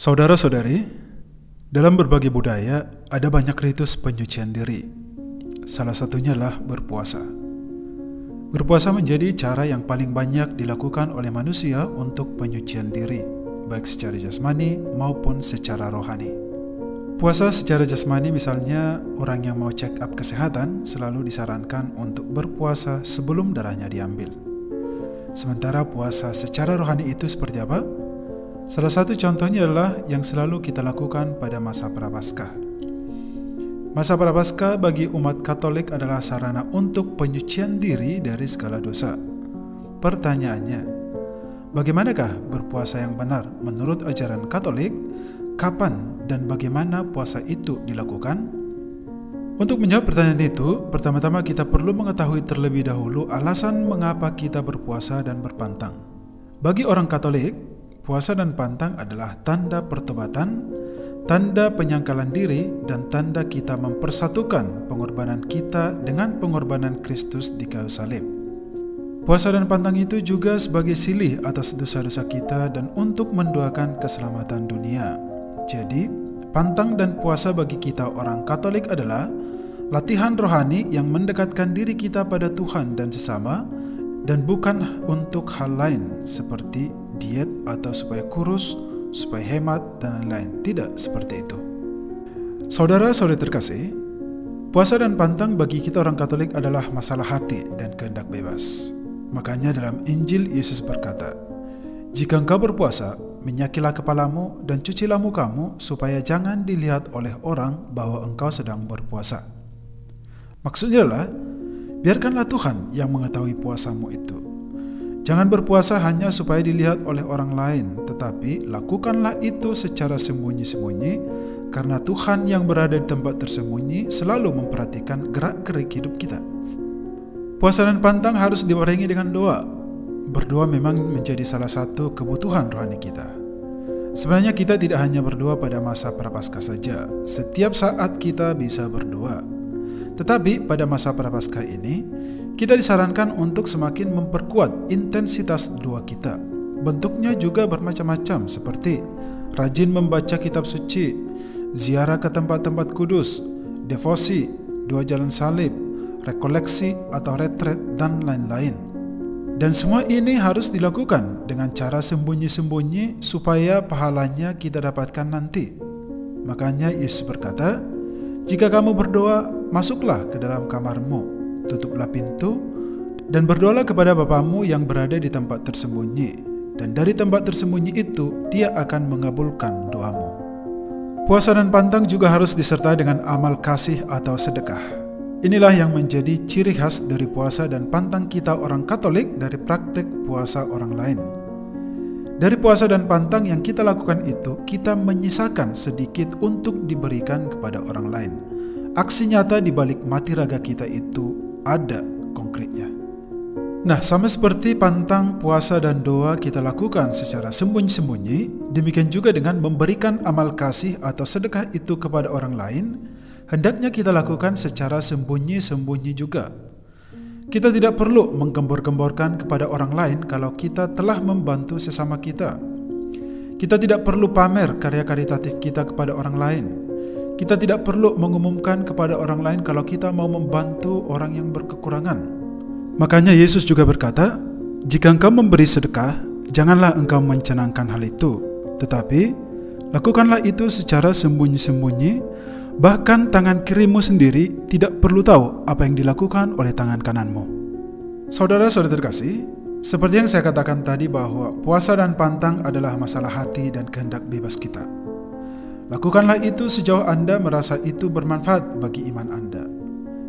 Saudara-saudari, dalam berbagai budaya ada banyak ritus penyucian diri. Salah satunya adalah berpuasa. Berpuasa menjadi cara yang paling banyak dilakukan oleh manusia untuk penyucian diri, baik secara jasmani maupun secara rohani. Puasa secara jasmani misalnya orang yang mau check up kesehatan selalu disarankan untuk berpuasa sebelum darahnya diambil. Sementara puasa secara rohani itu seperti apa? Salah satu contohnya adalah yang selalu kita lakukan pada masa Prapaskah. Masa Prapaskah bagi umat Katolik adalah sarana untuk penyucian diri dari segala dosa. Pertanyaannya, bagaimanakah berpuasa yang benar menurut ajaran Katolik? Kapan dan bagaimana puasa itu dilakukan? Untuk menjawab pertanyaan itu, pertama-tama kita perlu mengetahui terlebih dahulu alasan mengapa kita berpuasa dan berpantang. Bagi orang Katolik, puasa dan pantang adalah tanda pertobatan, tanda penyangkalan diri, dan tanda kita mempersatukan pengorbanan kita dengan pengorbanan Kristus di kayu salib. Puasa dan pantang itu juga sebagai silih atas dosa-dosa kita dan untuk mendoakan keselamatan dunia. Jadi, pantang dan puasa bagi kita orang Katolik adalah latihan rohani yang mendekatkan diri kita pada Tuhan dan sesama, dan bukan untuk hal lain seperti diet atau supaya kurus, supaya hemat, dan lain-lain. Tidak seperti itu. Saudara-saudari terkasih, puasa dan pantang bagi kita orang Katolik adalah masalah hati dan kehendak bebas. Makanya dalam Injil Yesus berkata, "Jika engkau berpuasa, minyakilah kepalamu dan cucilah mukamu supaya jangan dilihat oleh orang bahwa engkau sedang berpuasa." Maksudnya adalah, biarkanlah Tuhan yang mengetahui puasamu itu. Jangan berpuasa hanya supaya dilihat oleh orang lain, tetapi lakukanlah itu secara sembunyi-sembunyi, karena Tuhan yang berada di tempat tersembunyi selalu memperhatikan gerak-gerik hidup kita. Puasa dan pantang harus dibarengi dengan doa. Berdoa memang menjadi salah satu kebutuhan rohani kita. Sebenarnya kita tidak hanya berdoa pada masa Prapaskah saja, setiap saat kita bisa berdoa. Tetapi pada masa Prapaskah ini, kita disarankan untuk semakin memperkuat intensitas doa kita. Bentuknya juga bermacam-macam seperti rajin membaca kitab suci, ziarah ke tempat-tempat kudus, devosi, doa jalan salib, rekoleksi atau retret, dan lain-lain. Dan semua ini harus dilakukan dengan cara sembunyi-sembunyi supaya pahalanya kita dapatkan nanti. Makanya Yesus berkata, "Jika kamu berdoa, masuklah ke dalam kamarmu, tutuplah pintu, dan berdoalah kepada Bapamu yang berada di tempat tersembunyi, dan dari tempat tersembunyi itu Dia akan mengabulkan doamu." Puasa dan pantang juga harus disertai dengan amal kasih atau sedekah. Inilah yang menjadi ciri khas dari puasa dan pantang kita orang Katolik dari praktek puasa orang lain. Dari puasa dan pantang yang kita lakukan itu, kita menyisakan sedikit untuk diberikan kepada orang lain. Aksi nyata di balik mati raga kita itu ada konkretnya. Nah, sama seperti pantang, puasa, dan doa kita lakukan secara sembunyi-sembunyi, demikian juga dengan memberikan amal kasih atau sedekah itu kepada orang lain, hendaknya kita lakukan secara sembunyi-sembunyi juga. Kita tidak perlu menggembor-gemborkan kepada orang lain kalau kita telah membantu sesama kita. Kita tidak perlu pamer karya karitatif kita kepada orang lain. Kita tidak perlu mengumumkan kepada orang lain kalau kita mau membantu orang yang berkekurangan. Makanya Yesus juga berkata, "Jika engkau memberi sedekah, janganlah engkau mencenangkan hal itu, tetapi lakukanlah itu secara sembunyi-sembunyi, bahkan tangan kirimu sendiri tidak perlu tahu apa yang dilakukan oleh tangan kananmu." Saudara-saudara terkasih, seperti yang saya katakan tadi bahwa puasa dan pantang adalah masalah hati dan kehendak bebas kita. Lakukanlah itu sejauh Anda merasa itu bermanfaat bagi iman Anda.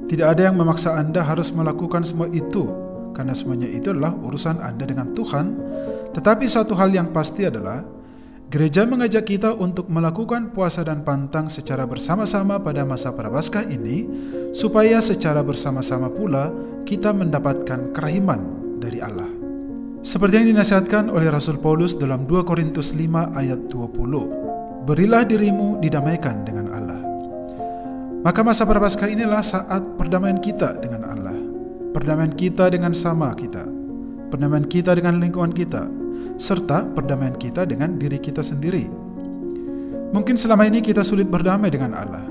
Tidak ada yang memaksa Anda harus melakukan semua itu, karena semuanya itu adalah urusan Anda dengan Tuhan. Tetapi satu hal yang pasti adalah, gereja mengajak kita untuk melakukan puasa dan pantang secara bersama-sama pada masa Prapaskah ini, supaya secara bersama-sama pula kita mendapatkan kerahiman dari Allah. Seperti yang dinasihatkan oleh Rasul Paulus dalam 2 Korintus 5 ayat 20, "Berilah dirimu didamaikan dengan Allah." Maka masa Prapaskah inilah saat perdamaian kita dengan Allah, perdamaian kita dengan sama kita, perdamaian kita dengan lingkungan kita, serta perdamaian kita dengan diri kita sendiri. Mungkin selama ini kita sulit berdamai dengan Allah.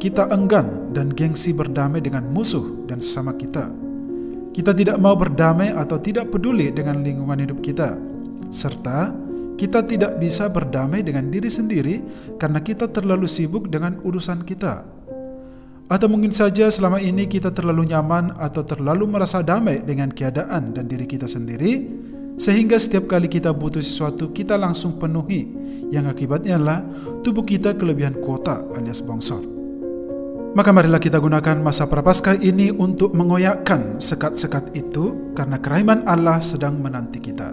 Kita enggan dan gengsi berdamai dengan musuh dan sesama kita. Kita tidak mau berdamai atau tidak peduli dengan lingkungan hidup kita. Serta kita tidak bisa berdamai dengan diri sendiri karena kita terlalu sibuk dengan urusan kita. Atau mungkin saja selama ini kita terlalu nyaman atau terlalu merasa damai dengan keadaan dan diri kita sendiri, sehingga setiap kali kita butuh sesuatu kita langsung penuhi, yang akibatnya adalah tubuh kita kelebihan kuota alias bongsor. Maka marilah kita gunakan masa Prapaskah ini untuk mengoyakkan sekat-sekat itu, karena kerahiman Allah sedang menanti kita.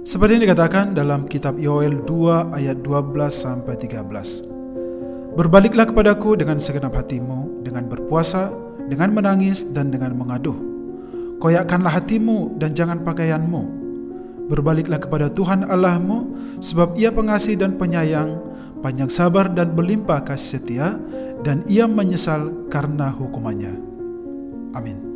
Seperti yang dikatakan dalam kitab Yoel 2 ayat 12-13. Berbaliklah kepadaku dengan segenap hatimu, dengan berpuasa, dengan menangis, dan dengan mengaduh. Koyakkanlah hatimu dan jangan pakaianmu. Berbaliklah kepada Tuhan Allahmu, sebab Ia pengasih dan penyayang, panjang sabar dan berlimpah kasih setia, dan Ia menyesal karena hukumannya. Amin.